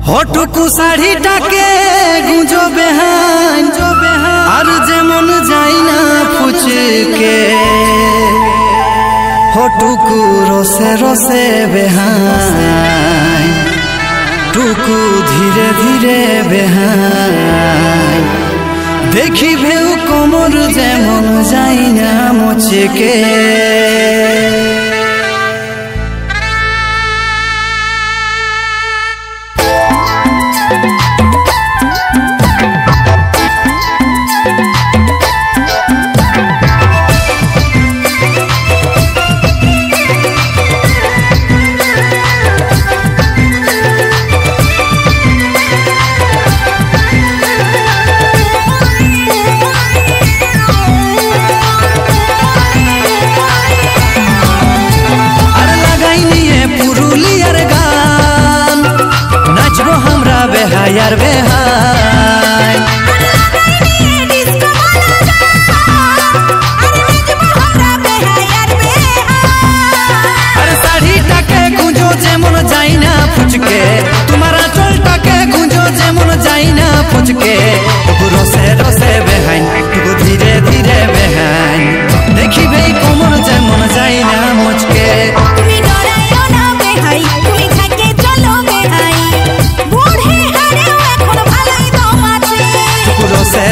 हटुकु शाड़ी टाके गुंजो बेहान और जेमन जाइना फुचके हटुकु रसे रसे बेहान टुकु धीरे धीरे बेहान देखी भेउ कोमर जेमन जाइना मुचके यार बेहाय अरे साड़ी टाके गुंजो जेमन जाइना फुचके तुम्हारा चोल टाके गुंजो जेमन जाइना फुचके रसे रसे बेहाइन तू धीरे धीरे बेहाइन देखी भाई कोमर जेमन जाइना मुचके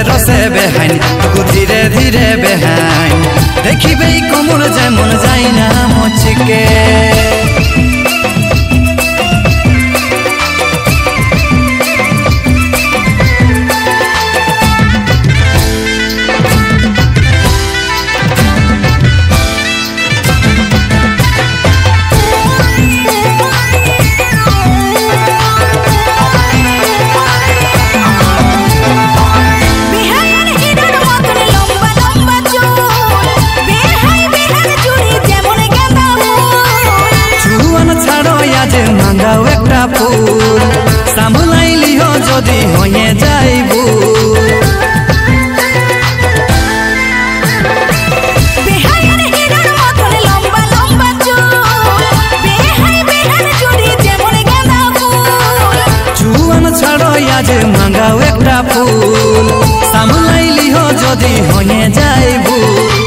रसे बेहाइन तू धीरे धीरे बेहाइन देखी भाई कोमर जेमन जाइना मुचके फूल सामलाइली हो जदि होए जाइबू बेहाइन हिरन मतन लंबा लंबा चूल बेहाई बेहान चूड़ी जेमन गेंदा फूल जुआन छाड़ो आज मांगाओ एकटा फूल सामलाइली हो जदि होए जाइबू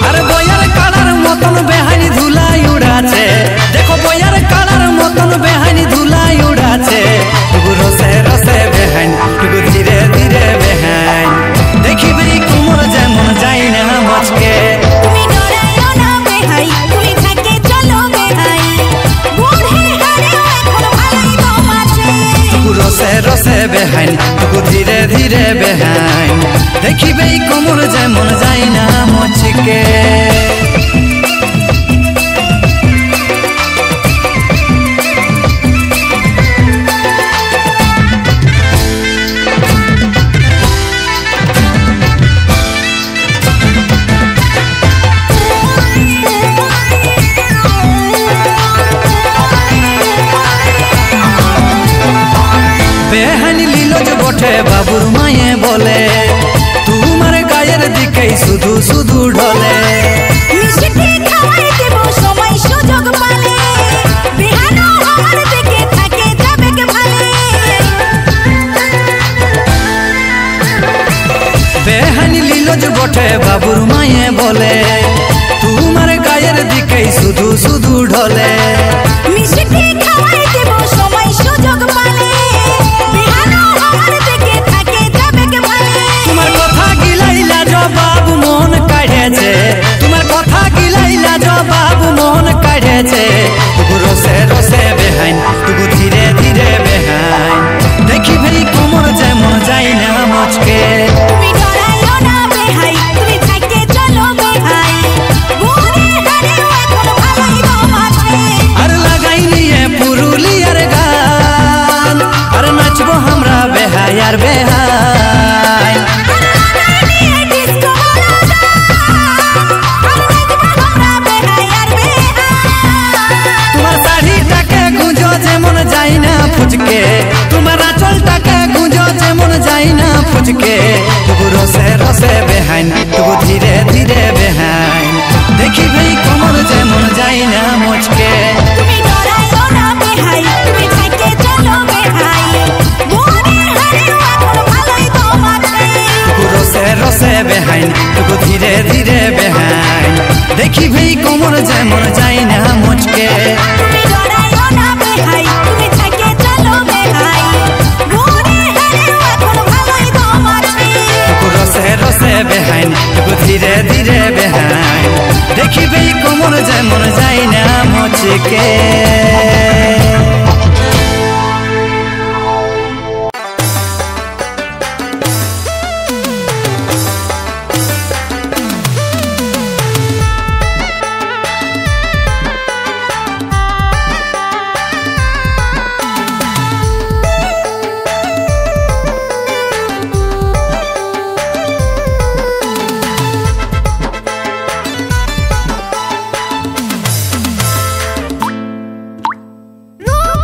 अरे बयार कालार मतन बेहाई धुलाई उड़ाছে देखो बयार कालार मतन बेहाई धुलाई रसे रसे बेहाइन तू धीरे धीरे बेहाइन देखी भाई कोमर जेमन जाइना मुचके तुमी डराइयो ना बेहाई तुमी थाके चलो बेहाई बुढ़े हारे এখন ভালোই দম আছে रसे रसे बेहाइन तू धीरे धीरे बेहाइन देखी भाई कोमर जेमन जाइना मुचके बाबुर माये बोले तुम्हार गायर दिखे शुधु शुधु ढोले मिष्टी खावाई देबो समय सुयोग पाले बिहानो हमर देखे थाके जाबे के भाले बेहानी लीलोज बोठे बाबुर माये बोले तुम्हार गायर दिखे शुधु शुधु ढोले मिष्टी खावाई देबो समय सुयोग पाले बाबू मोहन काढ़े तुम्हार कथा गिलाइला जो बाबू मोहन काढ़े रसे रसे बेहाइन तू धीरे धीरे बेहाइन देखी भाई कोमर जेमन जाइना मुचके तुमी डराइयो ना बेहाई तुमी थाके चलो बेहाई बुढ़े हारे এখন ভালোই দম আছে আর লাগাই নিয়ে পুরুলিয়ার গান আর নাচবো আমরা বেহায়ার বেহাই जाइना फुचके तुम्हारा चोल टाके गुंजो जेमन जाइना फुचके रसे रसे बेहाइन तू धीरे धीरे बेहाइन देखी भाई कोमर जेमन जाइना मुचके तुमी डराइयो ना बेहाई तुमी थाके चलो बेहाई। ধীরে বেহাই দেখিবে কোমর যেমন যাই না মচকে No!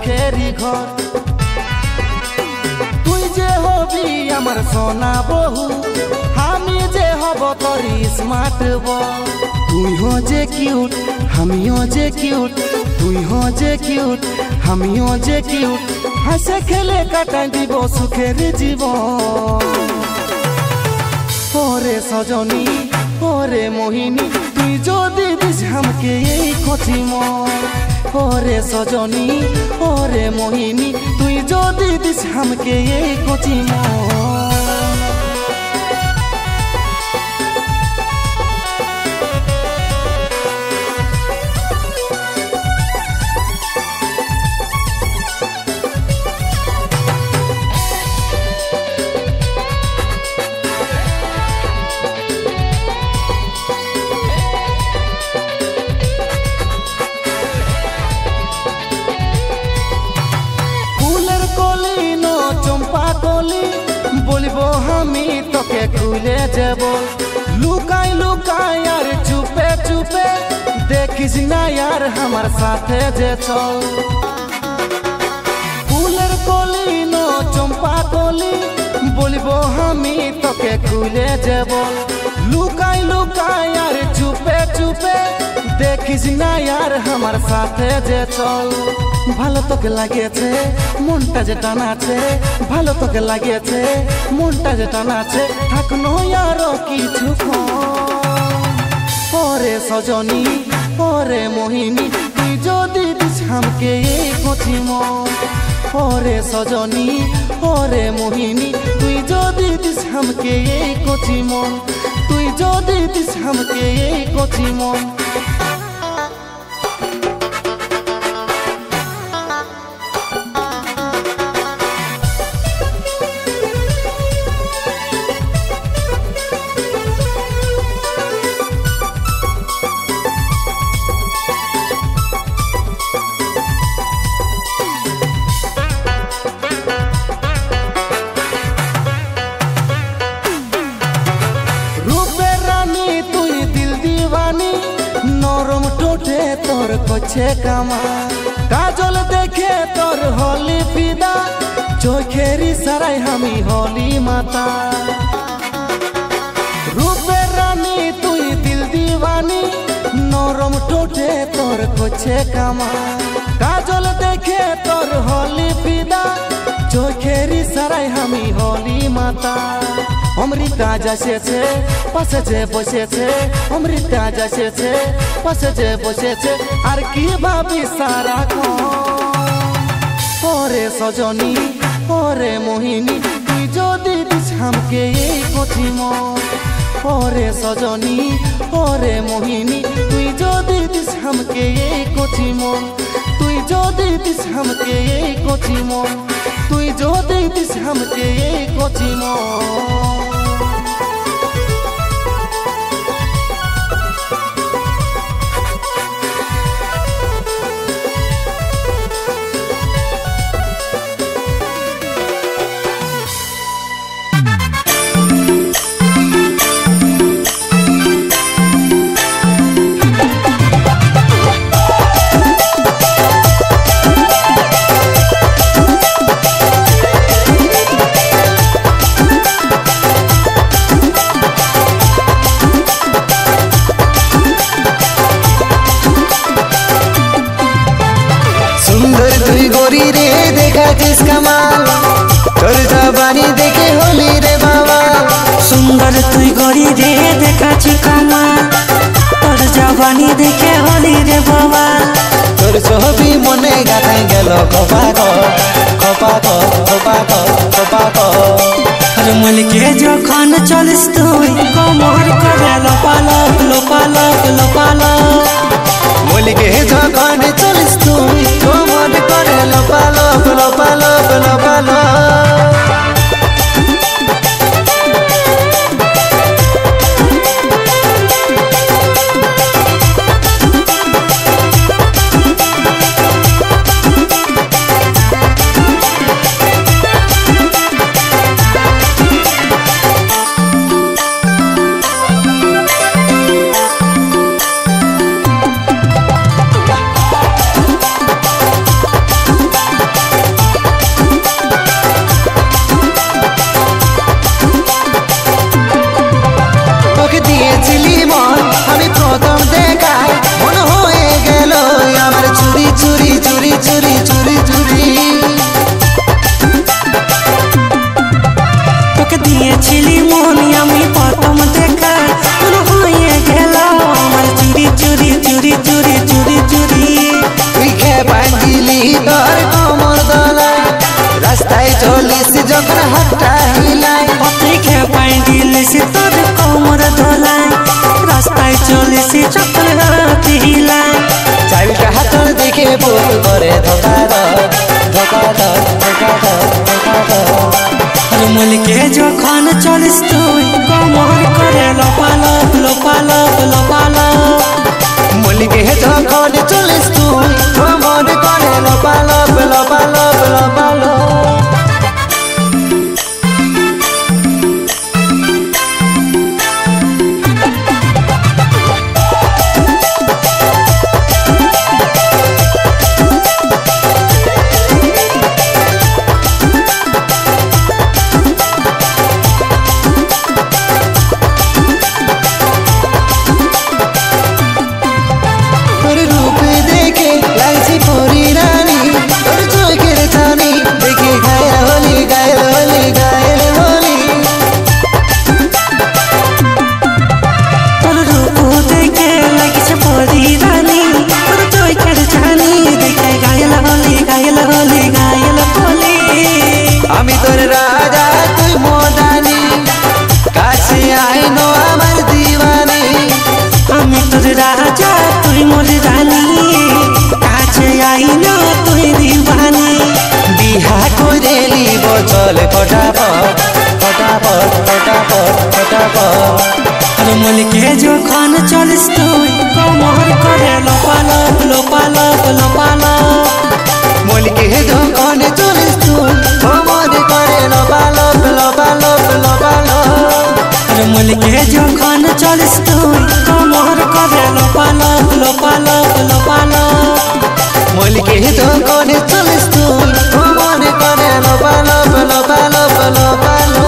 সুখেরি ঘর তুই যে হবি আমার সোনা বহু আমি যে হব তোর স্মার্ট বয় তুই हो যে কিউট আমিও যে কিউট তুই हो যে কিউট আমিও যে কিউট হাসে খেলে কাটাই দিব সুখের জীবন ওরে সজনী ওরে মোহিনী তুই যদি দিস আমাকে এই কচি মন ওরে সজনী ওরে মোহিনী তুই যদি দিস আমাকে এই কচি মন বলবো আমি তোকে খুলে যাব লুকাই লুকাই আর চুপে চুপে দেখিস না यार আমার সাথে যে চল ফুলের কলি নো চম্পা কলি বলবো আমি তোকে খুলে যাব লুকাই লুকাই আর চুপে চুপে দেখিস না यार আমার সাথে যে চল ভালো তোকে লাগেছে মনটা যে টানাছে ভালো তোকে লাগেছে মনটা যে টানাছে থাকনো আরো কিছুক্ষণ ওরে সজনী ওরে মোহিনী তুই যদি দিস আমাকে এই কচি মন ওরে সজনী ওরে মোহিনী তুই যদি দিস আমাকে এই কচি মন তুই যদি দিস আমাকে এই কচি মন নরম টোটে তোর করছে কামা কাজল দেখে তোর হলি ফিদা চোখের ইশারায় আমি হলি মাতা রূপের রানী তুই দিল দিওয়ানি নরম টোটে তোর করছে কামা কাজল দেখে তোর হলি ফিদা চোখের ইশারায় আমি হলি মাতা অমৃতা যাসেছে পাশে যে বসেছে অমৃতা যাসেছে পাশে যে বসেছে আর কি ভাবি সারাক্ষণ ওরে সজনী ওরে মোহিনী তুই যদি দিস আমাকে এই কচি মন ওরে সজনী ওরে মোহিনী তুই যদি দিস আমাকে এই কচি মন তুই যদি দিস আমাকে এই কচি মন তুই যদি দিস আমাকে এই কচি মন कमाल तोर जवानी देखे होली रे बाबा सुंदर तुई गड़ी रे देखा कमाल तोर जवानी देखे होली रे बाबा तोर छवि मने गाथाई गेल खपाको खपाको खपाको खपाको अरे मन के जखन चलिस तुई कमर करे लोपालक लोपालक लोपालक मन के जखन चलिस तुई कमर करे लोपालक लोपालक लोपालक দিয়েছিলি মন আমি প্রথম দেখা তোর হয়ে গেল আমার চুরি চুরি চুরি চুরি চুরি চুরি তুই খেপায় দিলি তোর কোমর দোলায় রাস্তায় চলিস যখন হাতটা হিলায় তুই খেপাই দিলিস তোর কোমর দোলায় রাস্তায় চলিস যখন হাত হিলায় চালটা হাতর দেখে ভুল করে ধোকা দাও ধোকা দাও ধোকা দাও ধোকা দাও মলিকে যখন চলিস তুই কোমর করে লোপালপ লোপালপ লোপালপ মলিকে যখন চলিস তুই কোমর করে লোপালপ লোপালপ লোপালপ আমি তোর রাজা তুই মদানি কাছে আইনো আমার দিওয়ানি আমি তোর রাজা তুই মোর রানী কাছে আইনো তুই দিবানি বিহা করে নিব চল ফটাফট ফটাফট ফটাফট ফটাফট মলিকে যখন চলিস তুই কোমর করে লোপালপ লোপালপ লোপালপ মলিকে যখন চলিস তুই কোমর করে লোপালপ লোপালপ লোপালপ মলিকে যখন চলিস তুই কোমর করে লোপালপ লোপালপ লোপালপ মলিকে যখন চলিস তুই কোমর করে লোপালপ লোপালপ লোপালপ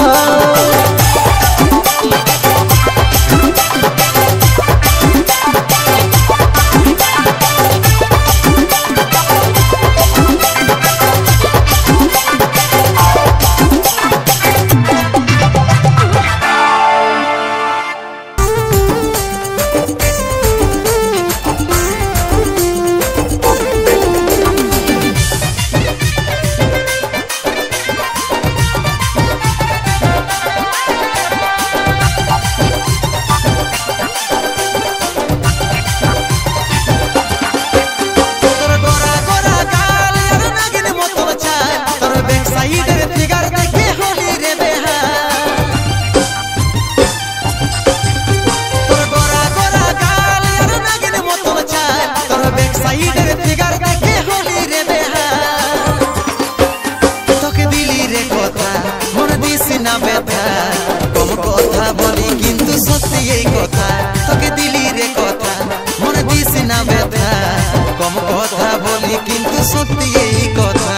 কিন্তু সত্যি এই কথা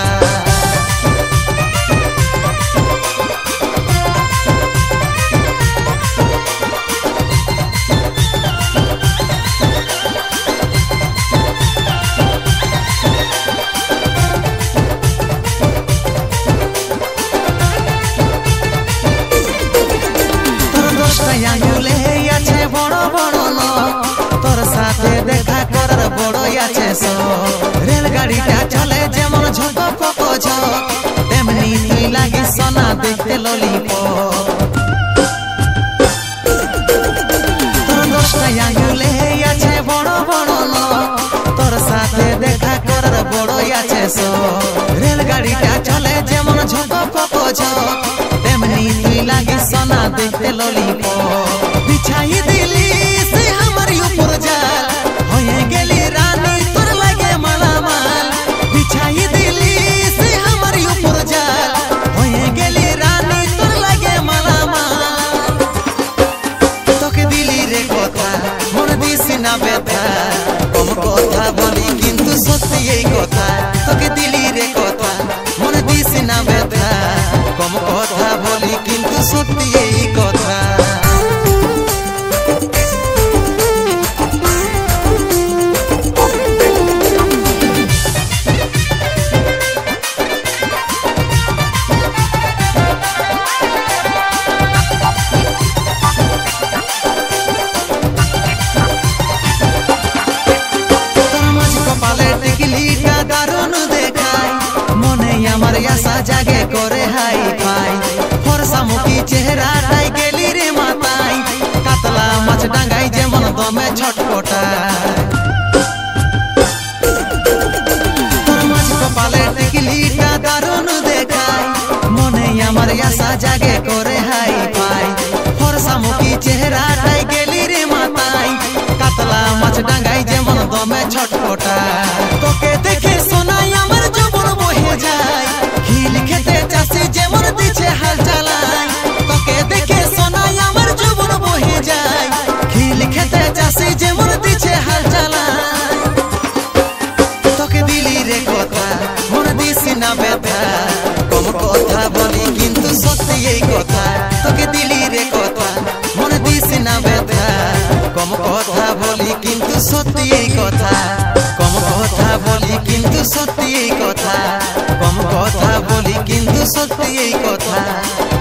তোর 10টা আঙুলে আছে বড় বড় নখ তোর সাথে দেখা করার বড়ই আছে রেলগাড়িটা চলে যেমন ঝক পক ঝক তেমনি তুই লাগে সোনা দেখতে ললিপপ তোর 10টা আঙুলে আছে বড় বড় নখ তোর সাথে দেখা করার বড়ই আছে রেলগাড়িটা চলে যেমন ঝক পক ঝক তেমনি তুই লাগে সোনা দেখতে ললিপপ বিছাই দিলি সে আমার উপর জাল হয়ে গেলি রানী তোর লাগে মালামাল বিছাই দিলি সে আমার উপর জাল হয়ে গেলি রানী তোর লাগে মালামাল তোকে দিলি রে কথা মনে দিস না ব্যথা কম কথা বলি কিন্তু সত্যি এই কথা তোকে দিলি রে কথা মনে দিস না ব্যথা কম কথা বলি কিন্তু সত্যি এই কথা মুখী চেহারা তাই গেলি রে মাতাই কাতলা মাছ ডাঙ্গাই যেমন দমে ছটপটায় তোর মাছ কপালে টিকলিটা দারুণ দেখায় মনে আমার আশা জাগে করে হাই পাই ফরসা মুখী চেহারা তাই গেলি রে মাতাই কাতলা মাছ ডাঙ্গাই যেমন দমে ছটপটায় তোকে দেখে শোনাই আমার জীবন বহে যায় খিল খেতে চাষি যেমন দিছে হাল চালায় তোকে দেখে শোনাই আমার জীবন বহে যায় খিল খেতে চাষি যেমন দিছে হাল চালায় তোকে দিলি রে কথা মনে দিস না ব্যথা কম কথা বলি কিন্তু সত্যি এই কথা তোকে দিলি রে কথা মনে দিস না ব্যথা কম কথা বলি কিন্তু সত্যি এই কথা কম কথা বলি কিন্তু সত্যি এই কথা কম কথা বলি কিন্তু সত্যি এই কথা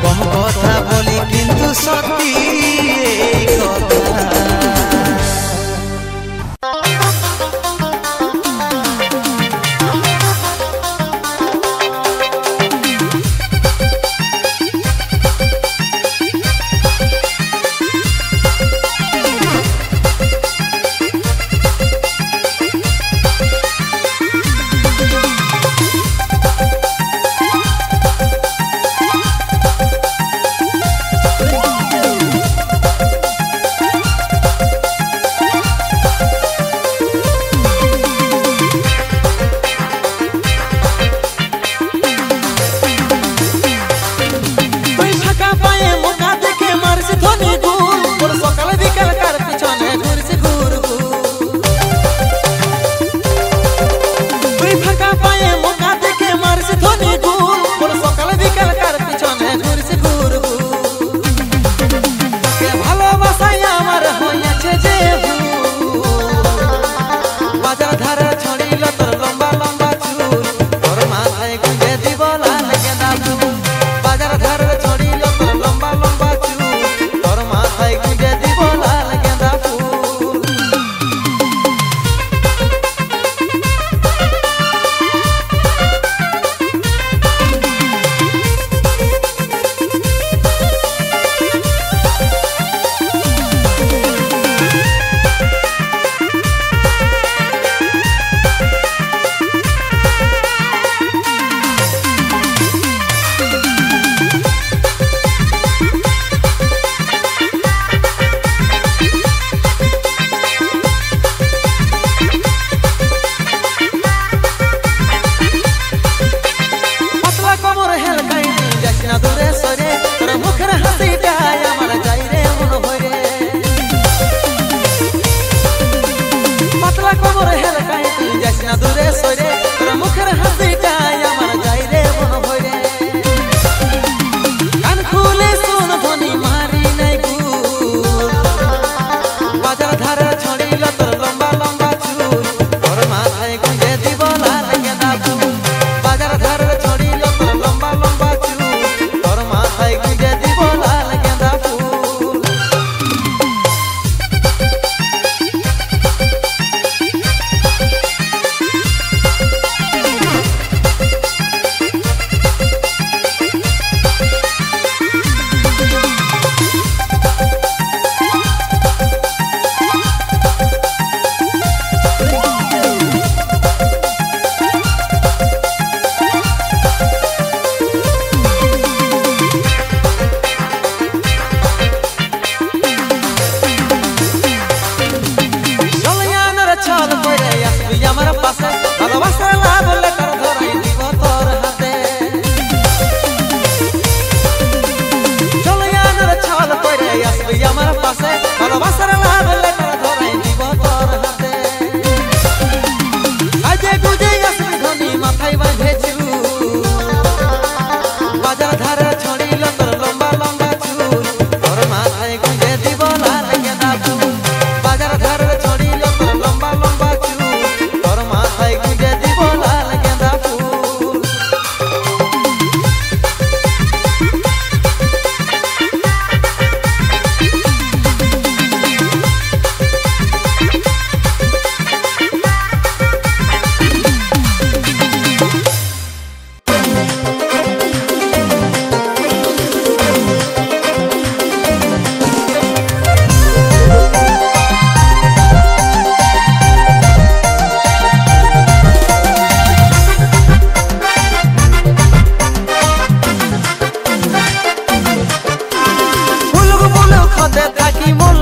কম কথা বলি কিন্তু সত্যি এই কথা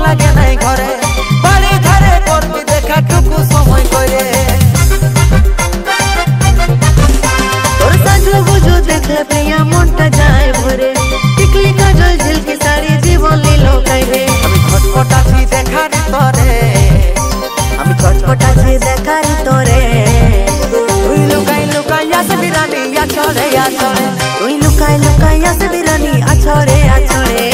লাগে নাই ঘরে বাড়ি ধারে করবি দেখা টুকু সময় করে তোর সাজু বুঝু দেখে প্রিয়া মনটা যায় ভরে টিকলি কাজল ঝিলকি শাড়ি জীবন লীল গাইবে আমি ছটপটাছি দেখার তরে আমি ছটপটাছি দেখার তোরে তুই লুকাই লুকাই আসবি রানী আছড়ে আছড়ে তুই লুকাই লুকাই আসবি রানী আছড়ে আছড়ে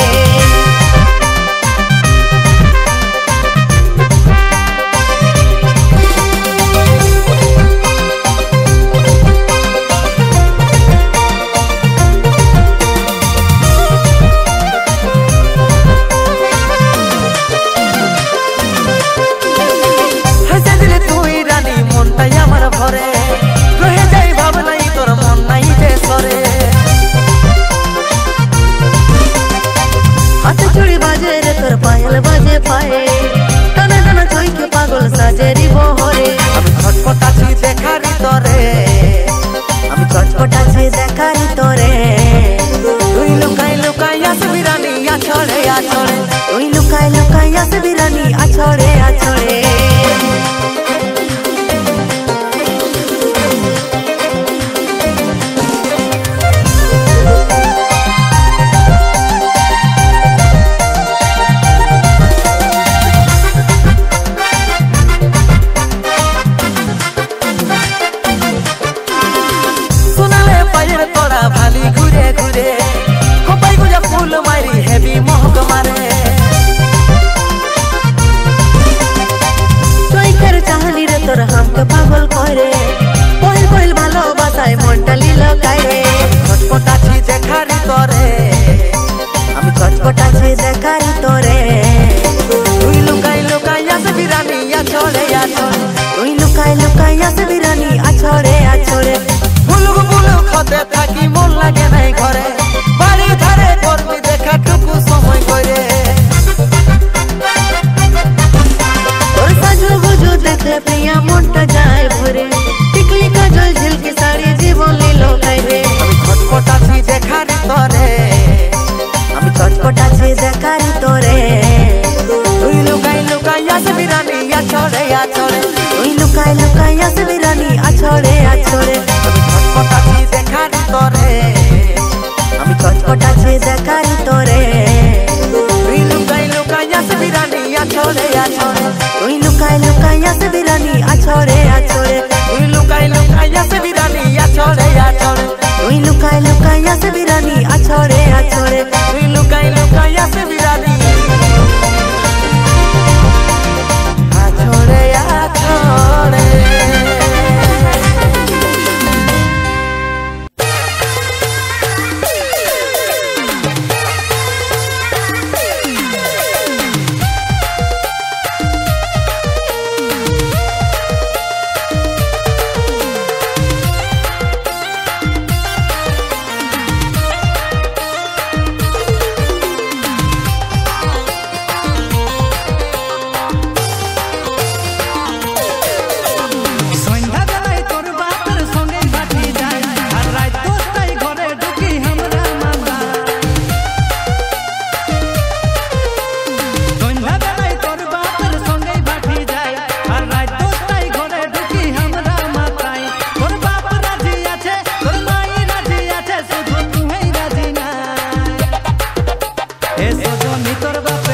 पायल बाजे पाए टाना टाना चोई के पागल साजे री बहरे আমি ছটপটাছি দেখার তরে আমি ছটপটাছি দেখার তোরে তুই লুকাই লুকাই আসবি রানী আছড়ে আছড়ে তুই লুকাই লুকাই আসবি রানী আছড়ে আছড়ে পাগল করে পহিল পহিল ভালোবাসায় মনটা লীল গায়ে ছটপটাছি দেখার তরে আমি ছটপটাছি দেখার তোরে তুই লুকাই লুকাই আসবি রানী আছড়ে আছড়ে তুই লুকাই লুকাই আসবি রানী আছড়ে আছড়ে বুলুক বুলুক হতে থাকি মন লাগে নাই ঘরে বাড়ি ধারে করবি দেখা টুকু সময় করে তোর সাজু গুজু দেখে প্রিয়া মনটা যায় ভরে টিকলি কাজল ঝিলকি শাড়ি জীবন লীল গাইবে আমি ছটপটাছি দেখার তরে আমি ছটপটাছি দেখার তোরে তুই লুকাই লুকাই আসবি রানী আছড়ে আছড়ে তুই লুকাই লুকাই আসবি রানী আছড়ে আছড়ে আমি ছটপটাছি দেখার তরে আমি ছটপটাছি দেখার তোরে তুই লুকাই লুকাই আসবি রানী আছড়ে আছড়ে তুই লুকাই লুকাই আসবি রানী আছড়ে আছড়ে তুই লুকাই লুকাই আসবি রানী আছড়ে আছড়ে তুই লুকাই লুকাই আসবি রানী আছড়ে আছড়ে তুই লুকাই লুকাই আসবি রানী আছড়ে আছড়ে তোর বাপে